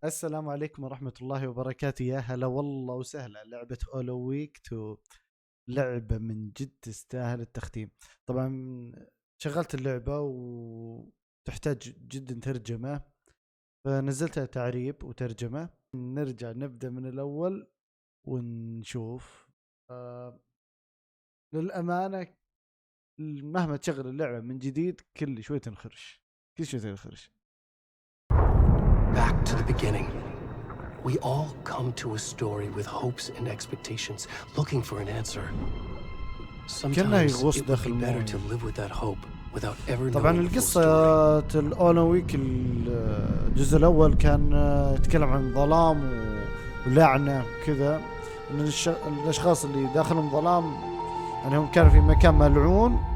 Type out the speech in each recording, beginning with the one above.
السلام عليكم ورحمة الله وبركاته. يا هلا والله وسهلا. لعبة ويك تو لعبة من جد تستاهل التختيم. طبعا شغلت اللعبة وتحتاج جدا ترجمة، فنزلتها تعريب وترجمة. نرجع نبدأ من الأول ونشوف. للأمانة مهما تشغل اللعبة من جديد كل شوي تنخرش. Back to the beginning. We all come to a story with hopes and expectations, looking for an answer. Sometimes it would be better to live with that hope without ever knowing. طبعا القصة ويك الجزء الأول كان يتكلم عن ظلام ولعنة وكذا، إن الأشخاص اللي داخلهم ظلام يعني هم كانوا في مكان ملعون،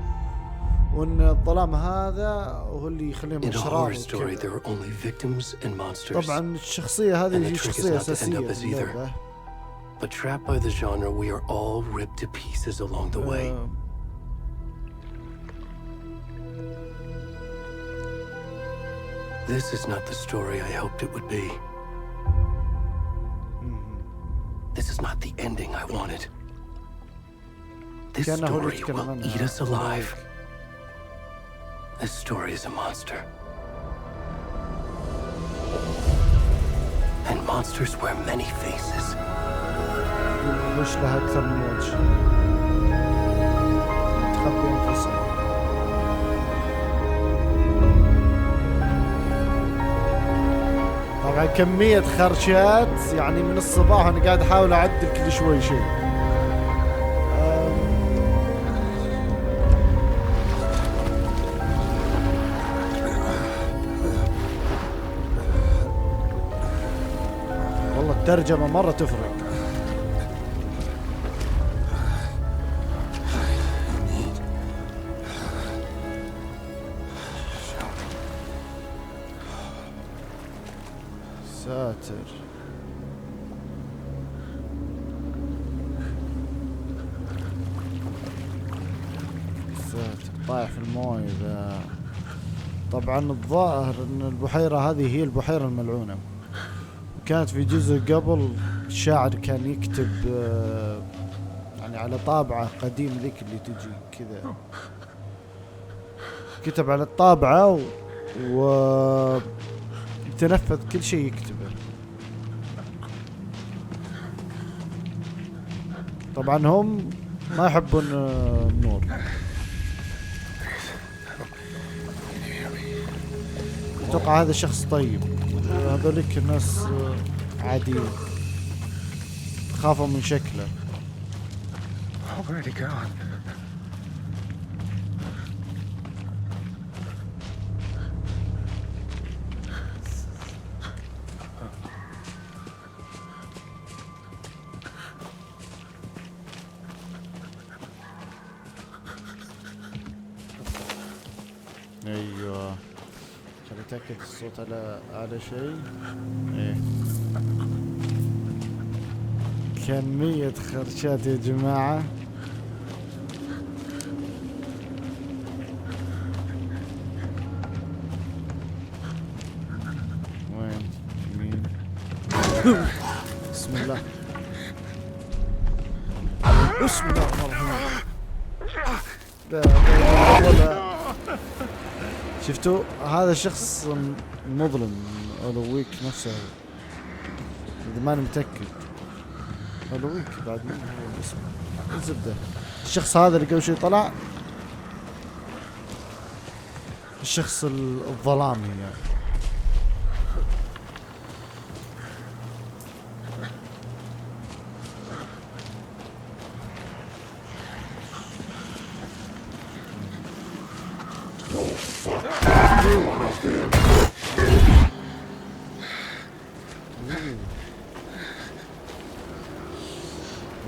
وإن الظلام هذا هو اللي يخليهم أشرار وكذا. طبعا الشخصية هذه هي شخصية أساسية في اللعبة. But trapped by the genre, we are all ripped to pieces along the way. This is not the story I hoped it would be. This is not the ending I wanted. This story will eat us alive. This story is a monster. And monsters wear many faces. وش لها أكثر من وجه. تخبي أنفسها. طبعا كمية خرشات يعني من الصباح أنا قاعد أحاول أعدل كل شوي شيء. والله الترجمة مرة تفرق. ساتر. طايح في المويه ذا. طبعا الظاهر ان البحيرة هذه هي البحيرة الملعونة، كانت في جزء قبل الشاعر كان يكتب يعني على طابعة قديم ذيك اللي تجي كذا، كتب على الطابعة يتنفذ كل شيء يكتبه. طبعا هم ما يحبون النور. اتوقع هذا شخص طيب، هذوليك الناس عاديين خافوا من شكله. ايوه خلي اتاكد الصوت على شيء. ايه كمية خرشات يا جماعة. وين مين؟ بسم الله بسم الله الرحمن الرحيم. شفتوا هذا شخص مظلم ويك نفسه، اذا ماني متأكد. ويك بعد مين هو اسمه الزبدة. الشخص هذا اللي قبل شوي طلع الشخص الظلامي يعني.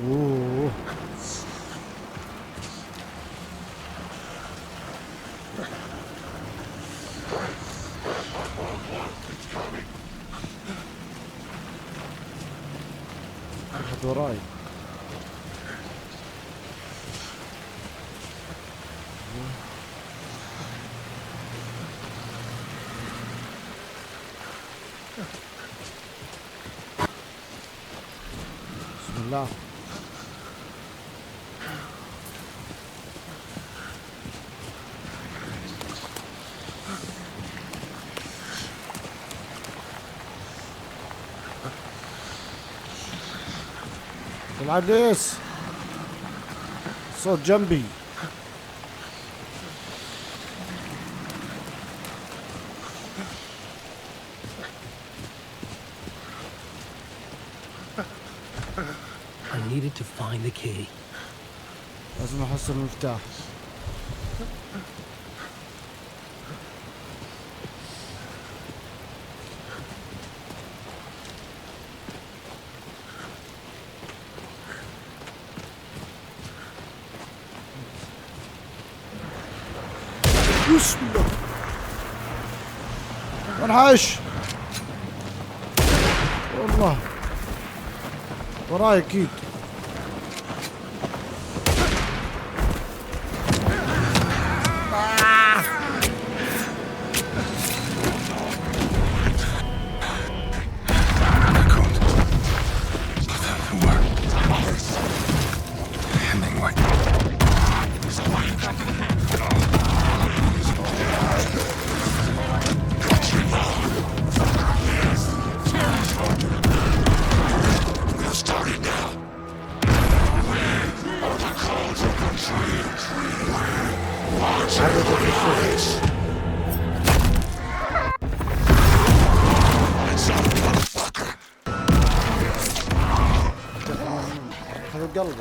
اوه احد وراي. الله. العديس صوت جنبي. I needed to find the key. لازم احصل المفتاح. بسم الله. انحش والله وراي اكيد.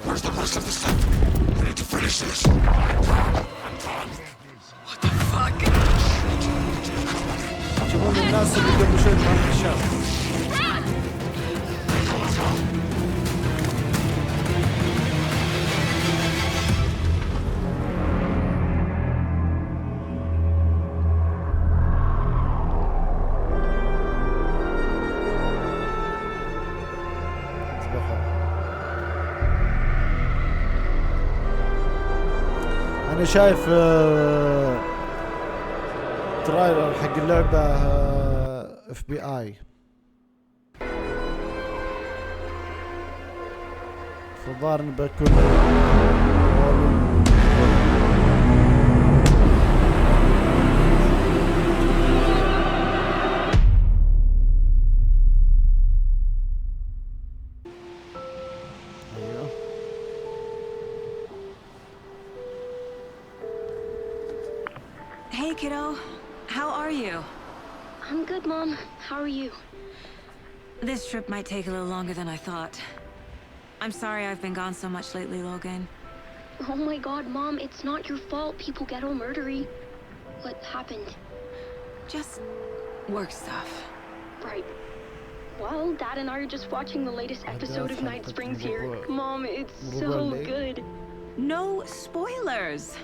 Where's the rest of the stuff? I need to finish this. What the fuck? شوفون الناس اللي قبل شوي ما الشام. أنا شايف ترايلر حق اللعبة FBI، فالظاهر إني بكون Hey, kiddo. How are you? I'm good, Mom. How are you? This trip might take a little longer than I thought. I'm sorry I've been gone so much lately, Logan. Oh my God, Mom, it's not your fault people get all murdery. What happened? Just work stuff. Right. Well, Dad and I are just watching the latest episode of Night Springs here. Mom, it's so good. No spoilers.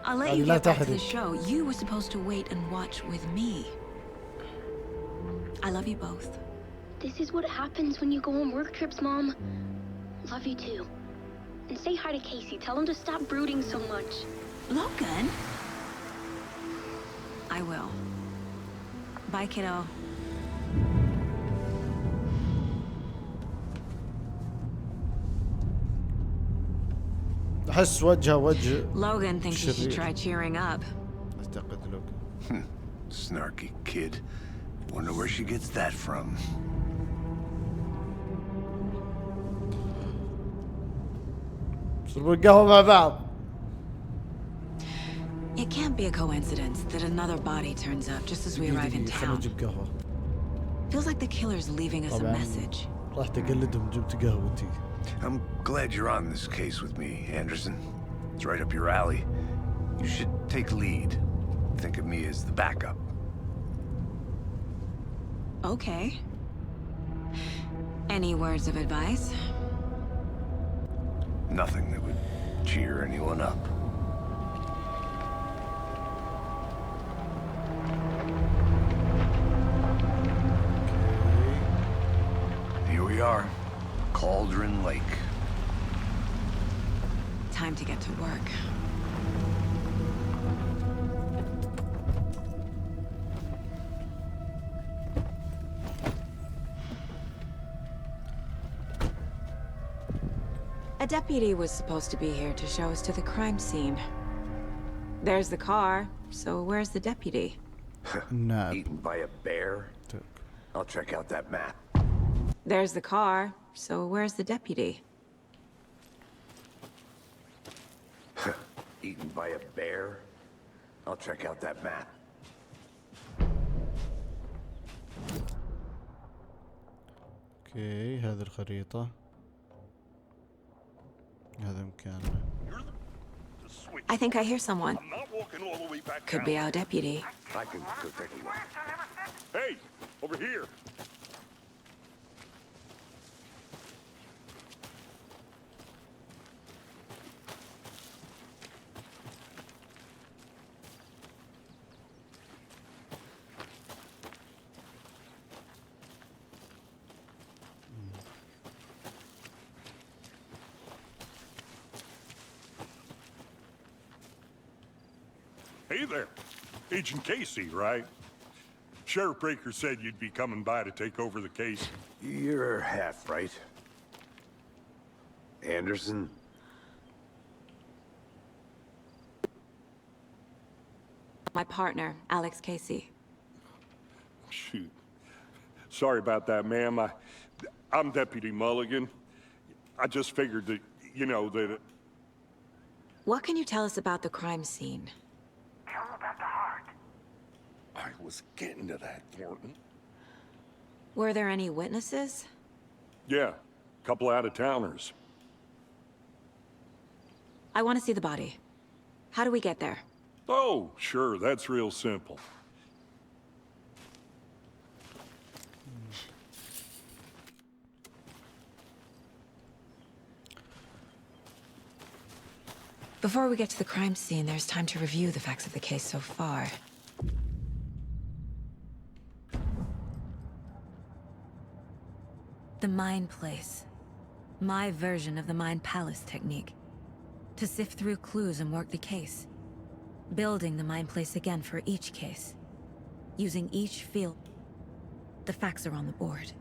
I'll let you get back to the show. You were supposed to wait and watch with me. I love you both. This is what happens when you go on work trips, Mom. Love you too. And say hi to Casey. Tell him to stop brooding so much. Logan? I will. Bye, kiddo. أحس وجهه وجه Logan thinks you should try cheering up. أعتقد لوغان. Snarky kid. Wonder where she gets that from. شربوا القهوة مع بعض. It can't be a coincidence that another body turns up just as we arrive in town. Feels like the killer's leaving us a message. رحت أقلدهم جبت قهوتي. I'm glad you're on this case with me, Anderson. It's right up your alley. You should take lead. Think of me as the backup. Okay. Any words of advice? Nothing that would cheer anyone up. Here we are. Cauldron Lake. Time to get to work. A deputy was supposed to be here to show us to the crime scene. There's the car, so where's the deputy? Eaten by a bear? I'll check out that map. There's the car, so where's the deputy? Eaten by a bear? I'll check out that map. اوكي هذه الخريطة. هذا مكاننا. I think I hear someone. Could be our deputy. I can go take a look. Hey, over here. Hey there, Agent Casey, right? Sheriff Breaker said you'd be coming by to take over the case. You're half right. Anderson? My partner, Alex Casey. Shoot. Sorry about that, ma'am. I'm Deputy Mulligan. I just figured that, you know, that... What can you tell us about the crime scene? I was getting to that, Thornton. Were there any witnesses? Yeah, a couple out-of-towners. I want to see the body. How do we get there? Oh, sure, that's real simple. Before we get to the crime scene, there's time to review the facts of the case so far. The Mind Place. My version of the Mind Palace technique. To sift through clues and work the case. Building the Mind Place again for each case. Using each field. The facts are on the board.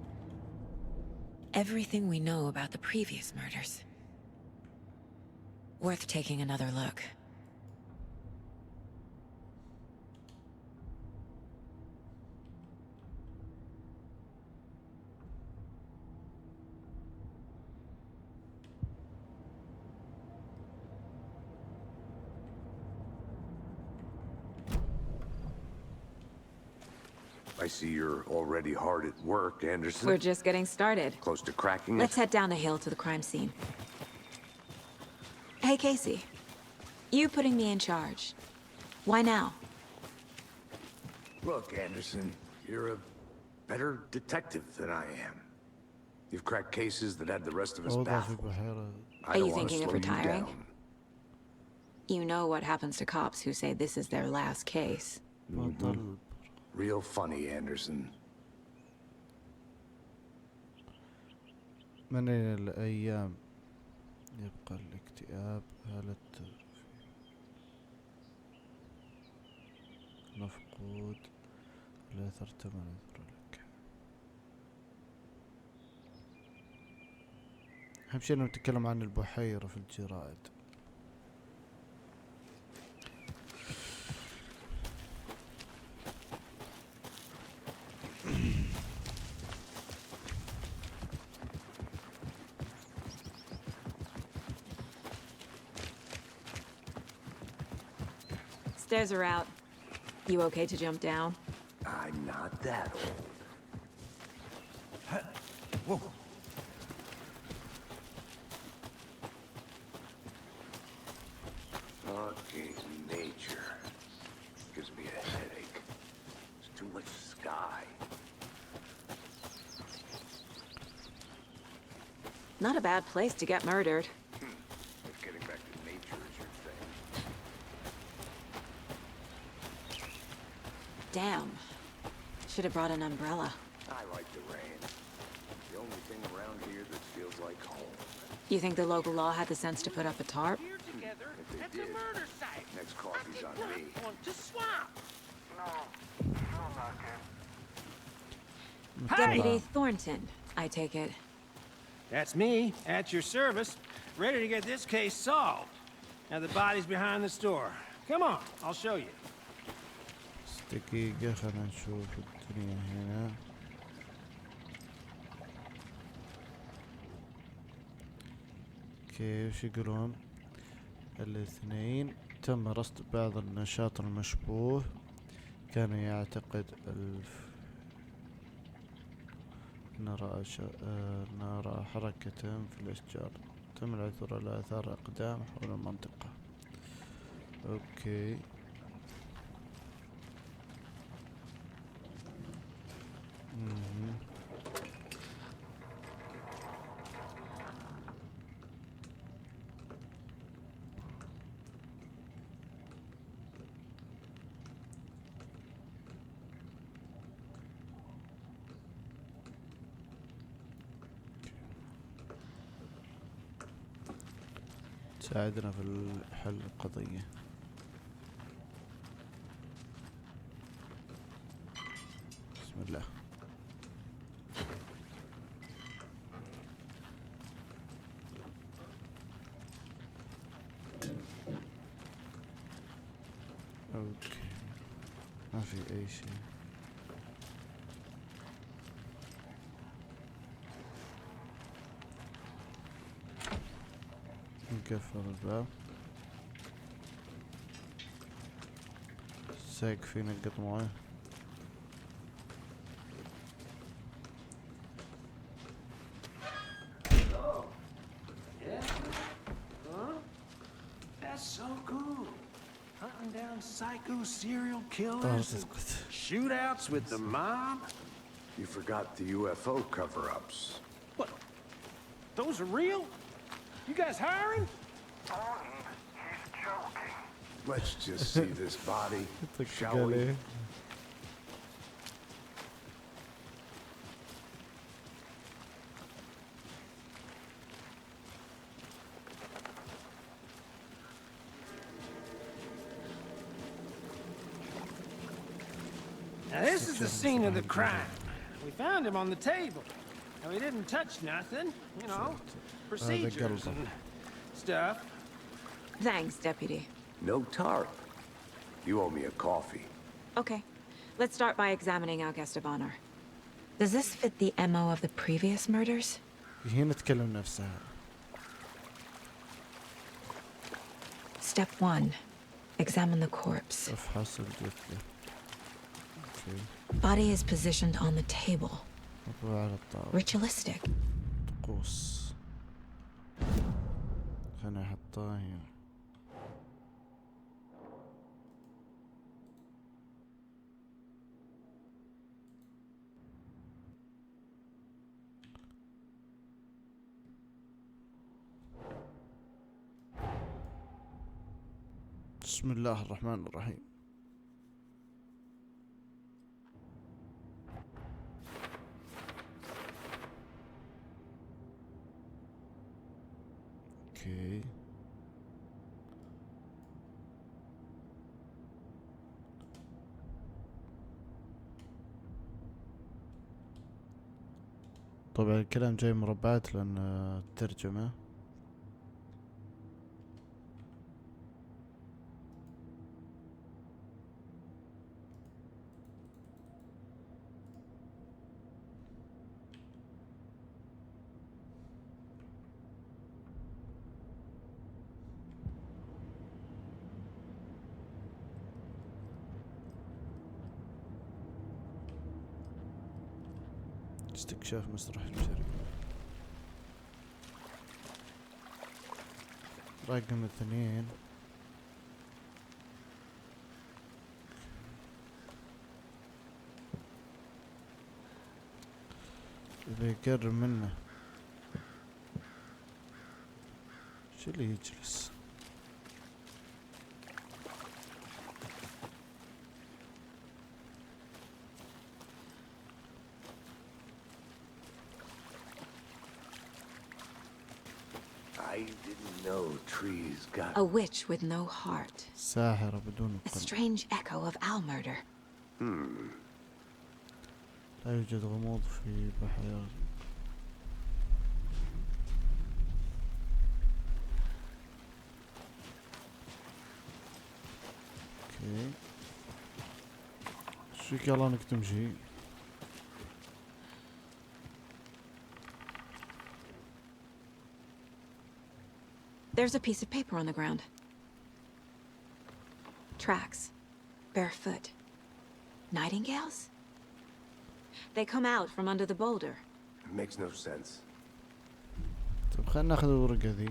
Everything we know about the previous murders. Worth taking another look. I see you're already hard at work, Anderson. We're just getting started. Close to cracking it? Let's head down the hill to the crime scene. Hey, Casey. You putting me in charge. Why now? Look, Anderson, you're a better detective than I am. You've cracked cases that had the rest of us baffled. Are you thinking of retiring? You know what happens to cops who say this is their last case. Real funny, Anderson. من الأيام يبقى الاكتئاب هالة مفقود لا ثرت ما نذر لك. أهم شيء إنه نتكلم عن البحيرة في الجرائد. Stairs are out. You okay to jump down? I'm not that old. Whoa. Fucking nature. Gives me a headache. There's too much sky. Not a bad place to get murdered. If getting back to nature is your thing. Damn. Should have brought an umbrella. I like the rain. The only thing around here that feels like home. You think the local law had the sense to put up a tarp? If they did, next coffee's on me. Deputy Thornton, I take it. That's me, at your service. ready to get this case solved. Now the body's behind the store. Come on, I'll show you. دقيقة خلينا نشوف الدنيا هنا. كيف يقولون؟ الاثنين تم رصد بعض النشاط المشبوه. كان يعتقد نرى حركة في الأشجار. تم العثور على آثار أقدام حول المنطقة. أوكي. تساعدنا في حل القضية. بسم الله. اوكي ما في اي شيء. نقفل الباب. ساق في نقط مويه. That's so cool. Hunting down psycho serial killers, and shootouts with the mob. You forgot the UFO cover-ups. What? Those are real? You guys hiring? He's joking. Let's just see this body, shall we? Now this is the scene of the crime. We found him on the table. And we didn't touch nothing, you know, procedures and stuff. Thanks, Deputy. No tarp. You owe me a coffee. Okay, let's start by examining our guest of honor. Does this fit the MO of the previous murders? هنا تكلم نفسها. Step 1. Examine the corpse. افحص الجثة. Body is positioned on the table. على الطاولة. Ritualistic. طقوس. خليني احطها هنا. بسم الله الرحمن الرحيم. اوكي طبعا الكلام جاي مربعات لان الترجمة. استكشاف مسرح الجريمة. رقم 2. بيقرب منه. شو اللي يجلس؟ I didn't know trees got... A witch with no heart. ساحرة بدون A قلب. strange echo of owl murder. لا يوجد غموض في بحر. اوكي شو يلا نكتم شيء. There's a piece of paper on the ground. Tracks. Barefoot. Nightingales? They come out from under the boulder. It makes no sense. طب خلينا ناخذ الورقة ذي.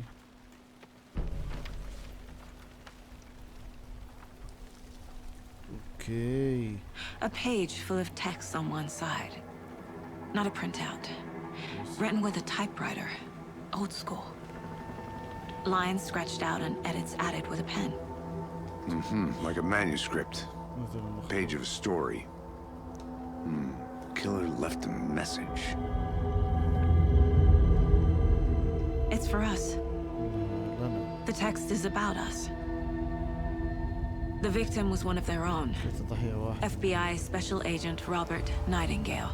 Okay. A page full of text on one side. Not a printout. Written with a typewriter. Old school. Lines scratched out and edits added with a pen. Like a manuscript. Page of a story. Killer left a message. It's for us. The text is about us. The victim was one of their own. FBI Special Agent Robert Nightingale.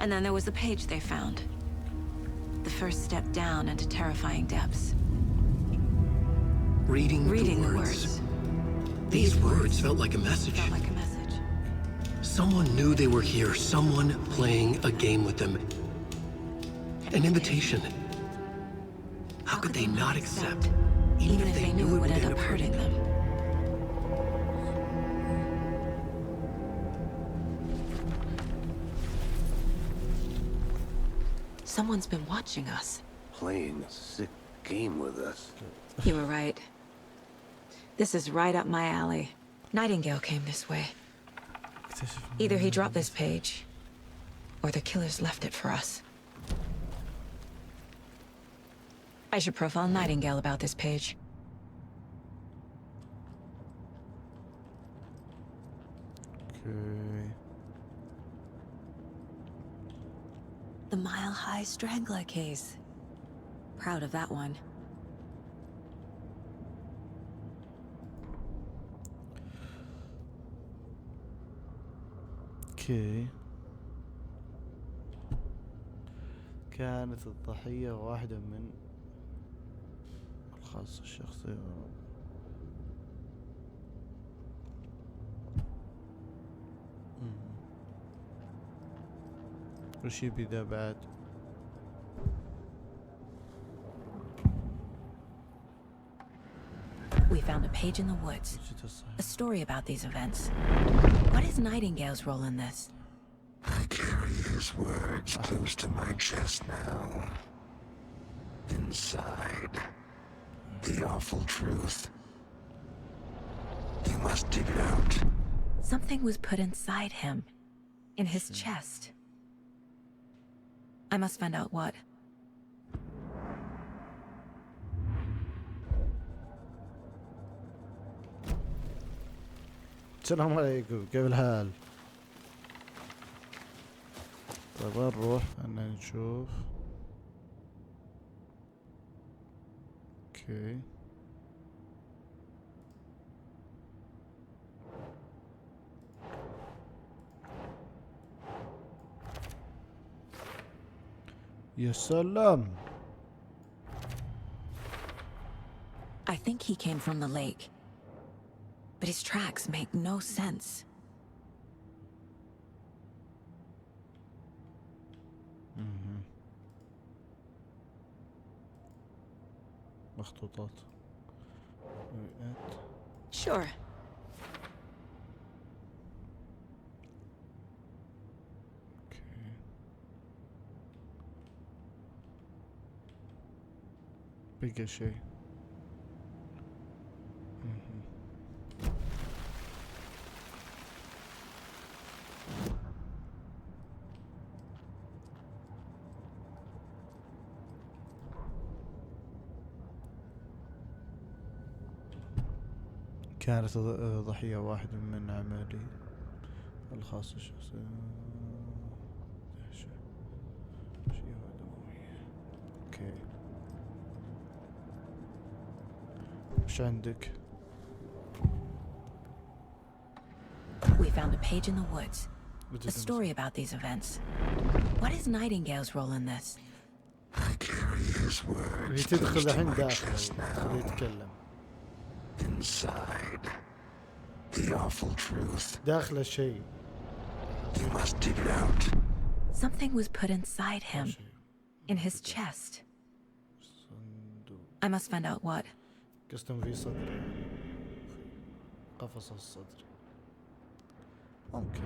And then there was the page they found. The first step down into terrifying depths. Reading the words. These words felt like a message. Someone knew they were here. Someone playing a game with them. An invitation. How could they not accept, even if they knew it would end up hurting them? Someone's been watching us. Playing a sick game with us. You were right. This is right up my alley. Nightingale came this way. Either he dropped this page, or the killers left it for us. I should profile Nightingale about this page. Okay. The Mile High Strangler case. Proud of that one. اوكي. كانت الضحية واحدة من الخاصة الشخصية. وش يبي ذا بعد؟ We found a page in the woods. A story about these events. What is Nightingale's role in this? I carry his words close to my chest now. Inside, the awful truth. You must dig it out. Something was put inside him. In his chest. I must find out what. السلام عليكم، كيف الحال؟ طيب وين نروح؟ خلنا نشوف. اوكي. يا سلام. I think he came from the lake. But his tracks make no sense. مخطوطات. Sure. بقى شيء. كانت ضحية واحدة من أعمالي الخاصة الشخصية. اوكي. وش عندك؟ We found a page in the woods. A story about these events. What is Nightingale's role in this? I carry his words تدخل close to الحين my داخل chest now. يتكلم. Inside, The awful truth. داخله شيء. You must dig it out. Something was put inside him, in his chest. I must find out what. قسم في صدري، في قفص الصدر. ممكن.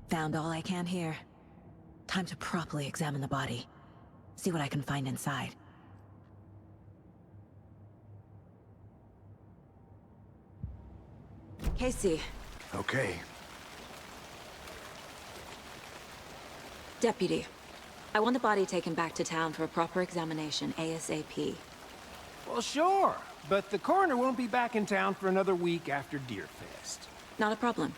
Found all I can here. Time to properly examine the body. See what I can find inside. Casey. Okay. Deputy, I want the body taken back to town for a proper examination ASAP. Well, sure, but the coroner won't be back in town for another week after Deerfest. Not a problem.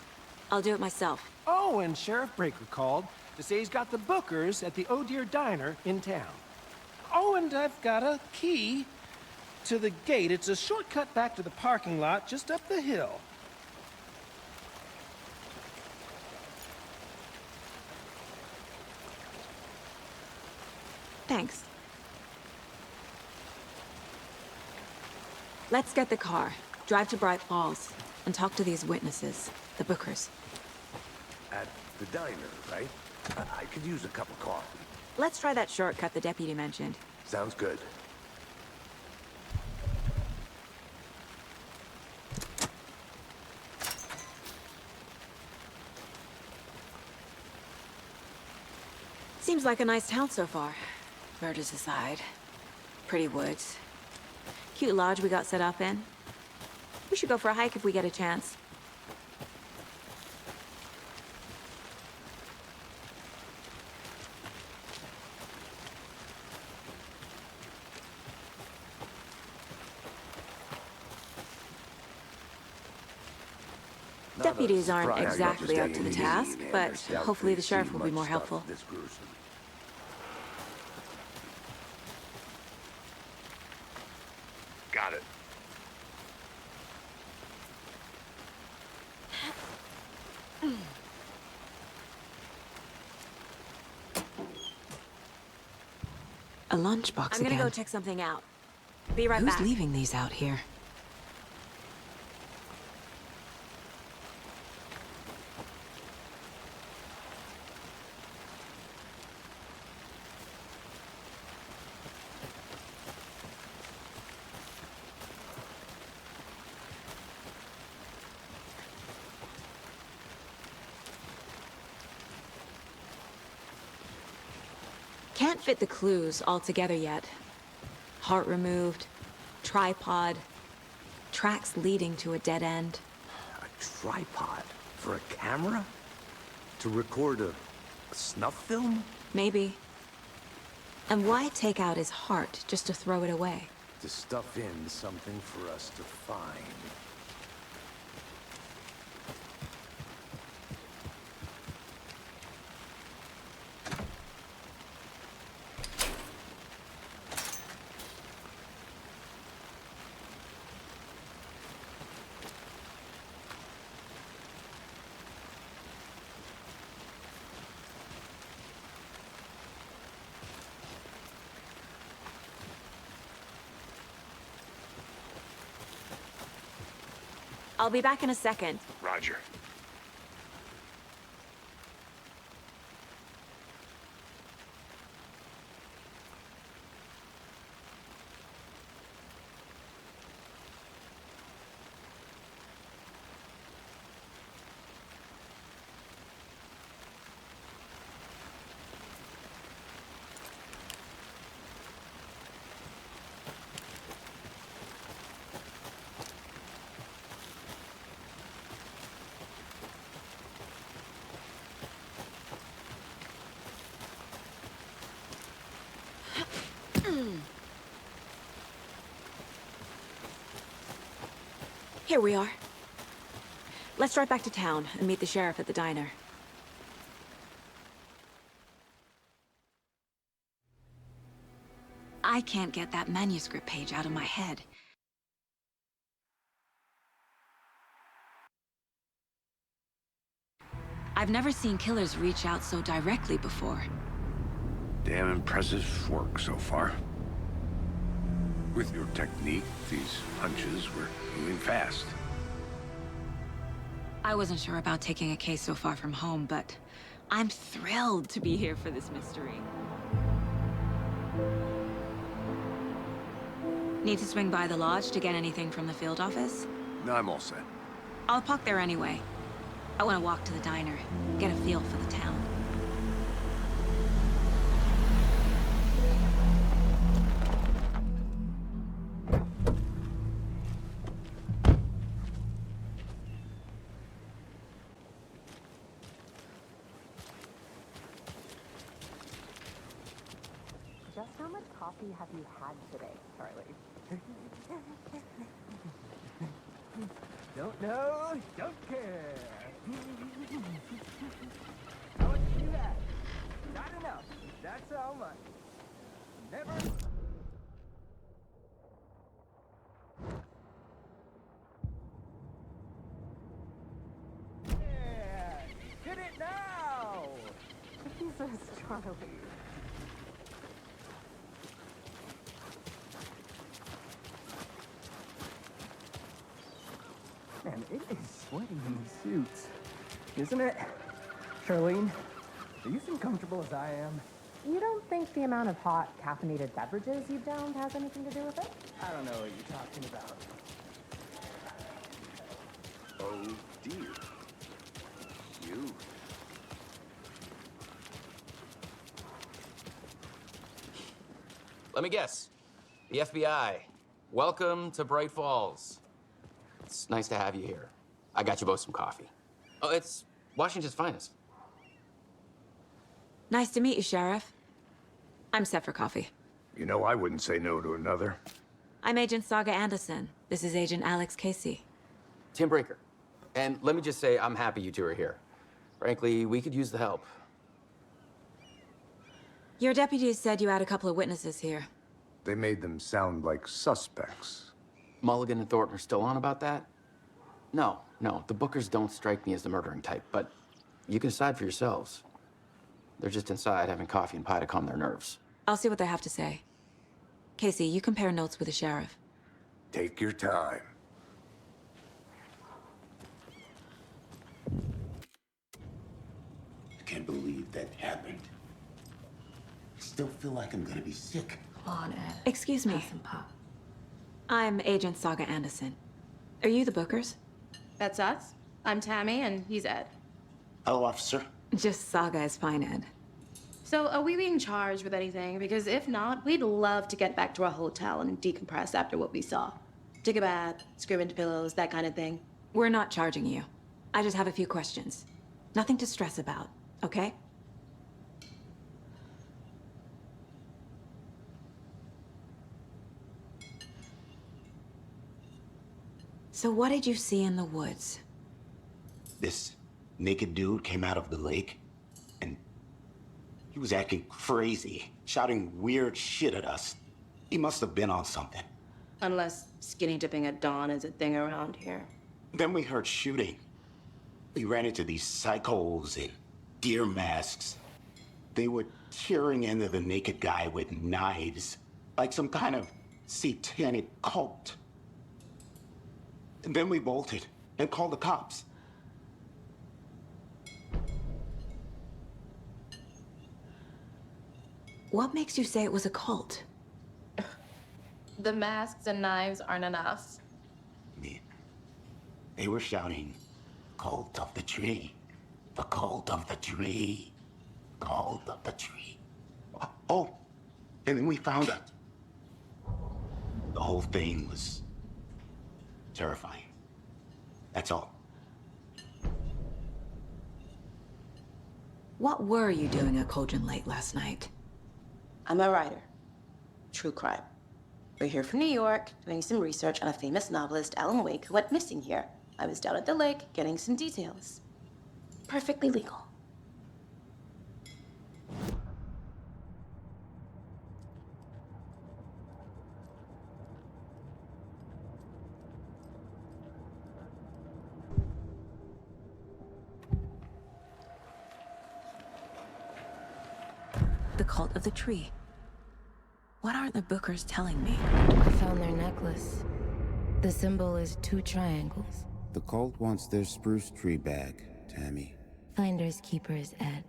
I'll do it myself. Oh, and Sheriff Breaker called to say he's got the bookers at the Oh Dear Diner in town. Oh, and I've got a key to the gate. It's a shortcut back to the parking lot just up the hill. Thanks. Let's get the car, drive to Bright Falls, and talk to these witnesses, the bookers. At the diner, right? I could use a cup of coffee. Let's try that shortcut the deputy mentioned. Sounds good. Seems like a nice town so far. Murders aside. Pretty woods. Cute lodge we got set up in. We should go for a hike if we get a chance. Deputies aren't exactly up to the task, but hopefully the sheriff will be more helpful. Got it. A lunchbox again. I'm gonna go check something out. Be right back. Who's leaving these out here? Can't fit the clues all together yet. Heart removed, tripod, tracks leading to a dead end. A tripod? For a camera? To record a snuff film? Maybe. And why take out his heart just to throw it away? To stuff in something for us to find. I'll be back in a second. Roger. Here we are. Let's drive back to town and meet the sheriff at the diner. I can't get that manuscript page out of my head. I've never seen killers reach out so directly before. Damn impressive work so far. With your technique, these hunches were moving fast. I wasn't sure about taking a case so far from home, but I'm thrilled to be here for this mystery. Need to swing by the lodge to get anything from the field office? No, I'm all set. I'll park there anyway. I want to walk to the diner, get a feel for the town. Just how much coffee have you had today, Charlie? Don't know, don't care. How much do you have? Not enough. That's how much. Never. Yeah, get it now. Jesus, Charlie. Man, it is sweaty in these suits, isn't it? Charlene, are you as comfortable as I am? You don't think the amount of hot, caffeinated beverages you've downed has anything to do with it? I don't know what you're talking about. Oh, dear. You. Let me guess. The FBI. Welcome to Bright Falls. It's nice to have you here. I got you both some coffee. Oh, it's Washington's finest. Nice to meet you, Sheriff. I'm set for coffee. You know I wouldn't say no to another. I'm Agent Saga Anderson. This is Agent Alex Casey. Tim Breaker. And let me just say, I'm happy you two are here. Frankly, we could use the help. Your deputies said you had a couple of witnesses here. They made them sound like suspects. Mulligan and Thornton are still on about that? No, the Bookers don't strike me as the murdering type, but you can decide for yourselves. They're just inside having coffee and pie to calm their nerves. I'll see what they have to say. Casey, you compare notes with the sheriff. Take your time. I can't believe that happened. I still feel like I'm gonna be sick. Come on, Ed. Excuse me. Have some pop. I'm Agent Saga Anderson. Are you the Bookers? That's us. I'm Tammy, and he's Ed. Hello, officer. Just Saga is fine, Ed. So, are we being charged with anything? Because if not, we'd love to get back to our hotel and decompress after what we saw. Take a bath, scream into pillows, that kind of thing. We're not charging you. I just have a few questions. Nothing to stress about, okay? So what did you see in the woods? This naked dude came out of the lake, and he was acting crazy, shouting weird shit at us. He must have been on something. Unless skinny dipping at dawn is a thing around here. Then we heard shooting. We ran into these psychos in deer masks. They were tearing into the naked guy with knives, like some kind of satanic cult. And then we bolted and called the cops. What makes you say it was a cult? The masks and knives aren't enough. They were shouting, "Cult of the tree, the cult of the tree, cult of the tree." Oh, and then we found it. The whole thing was terrifying. That's all. What were you doing at Cogent late last night? I'm a writer. True crime. We're here from New York, doing some research on a famous novelist, Alan Wake, who went missing here. I was down at the lake, getting some details. Perfectly legal. The cult of the tree. What are the Bookers telling me? I found their necklace. The symbol is 2 triangles. The cult wants their spruce tree back, Tammy. Finders keepers, Ed.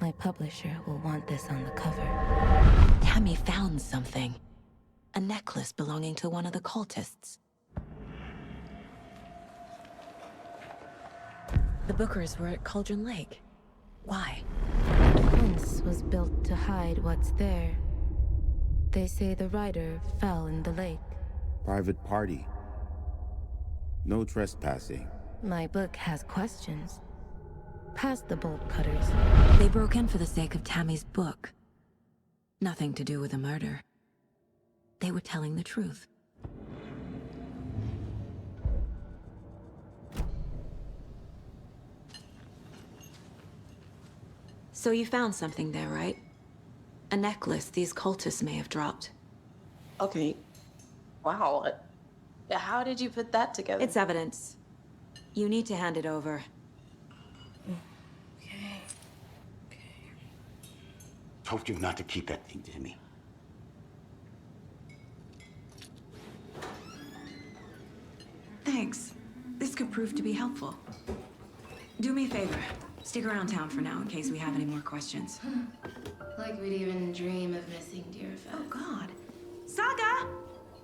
My publisher will want this on the cover. Tammy found something. A necklace belonging to one of the cultists. The Bookers were at Cauldron Lake. Why? The fence was built to hide what's there. They say the rider fell in the lake. Private party. No trespassing. My book has questions. Past the bolt cutters. They broke in for the sake of Tammy's book. Nothing to do with a murder. They were telling the truth. So you found something there, right? A necklace these cultists may have dropped. Okay. Wow. How did you put that together? It's evidence. You need to hand it over. Okay. Told you not to keep that thing to me. Thanks. This could prove to be helpful. Do me a favor. Stick around town for now in case we have any more questions. Like we'd even dream of missing dear Fez. Oh, God. Saga!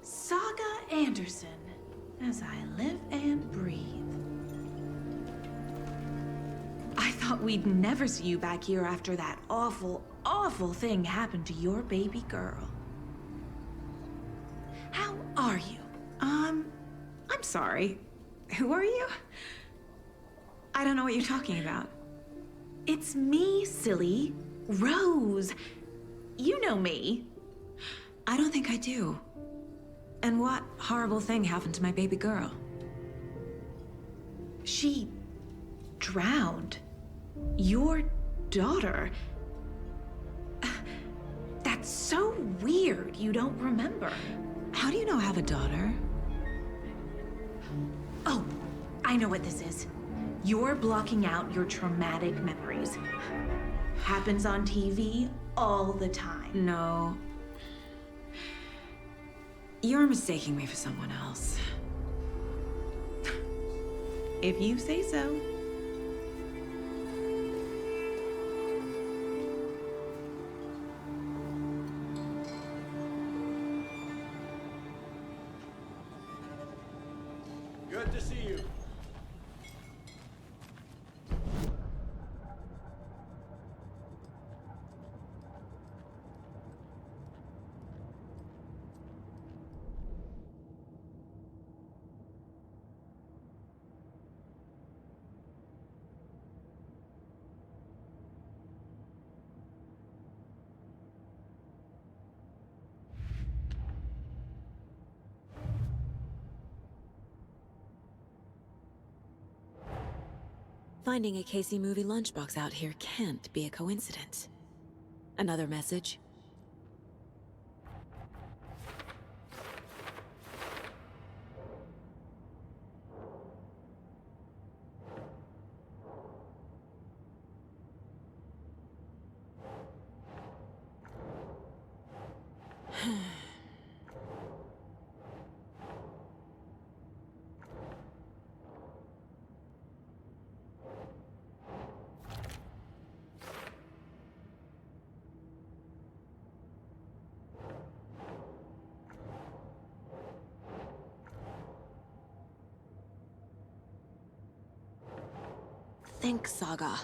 Saga Anderson. As I live and breathe. I thought we'd never see you back here after that awful, awful thing happened to your baby girl. How are you? I'm sorry. Who are you? I don't know what you're talking about. It's me, silly. Rose. You know me. I don't think I do. And what horrible thing happened to my baby girl? She drowned. Your daughter. That's so weird you don't remember. How do you know I have a daughter? Oh, I know what this is. You're blocking out your traumatic memories. Happens on TV all the time. No. You're mistaking me for someone else. If you say so. Good to see you. Finding a Casey movie lunchbox out here can't be a coincidence. Another message? Think, Saga.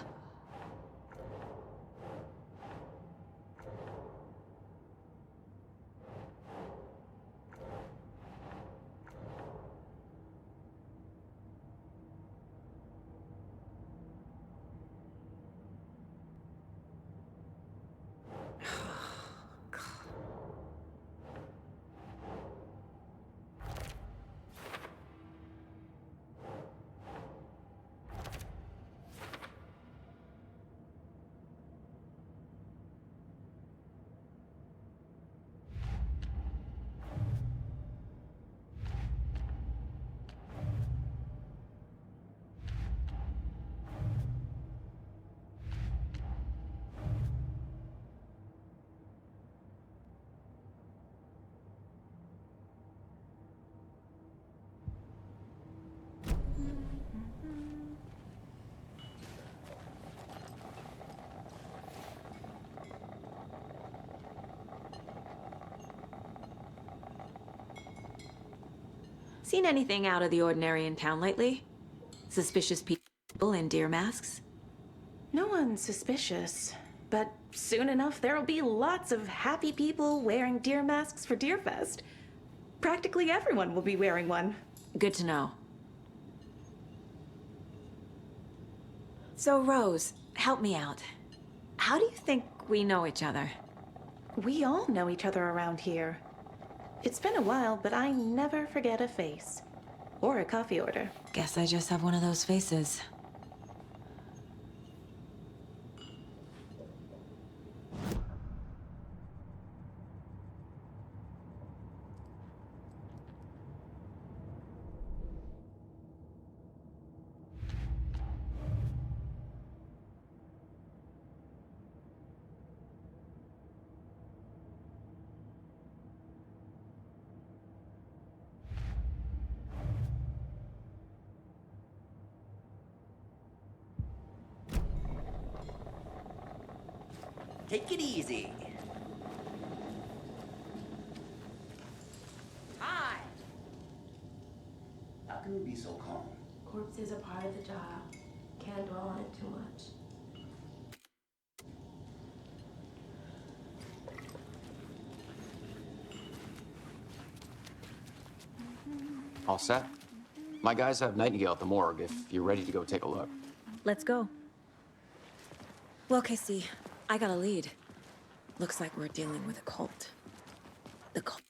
Seen anything out of the ordinary in town lately? Suspicious people in deer masks? No one's suspicious, but soon enough there'll be lots of happy people wearing deer masks for Deerfest. Practically everyone will be wearing one. Good to know. So, Rose, help me out. How do you think we know each other? We all know each other around here. It's been a while, but I never forget a face. Or a coffee order. Guess I just have one of those faces. Take it easy. Hi. How can you be so calm? Corpses are part of the job. Can't dwell on it too much. All set? My guys have Nightingale at the morgue if you're ready to go take a look. Let's go. Well, Casey, I got a lead. Looks like we're dealing with a cult. The cult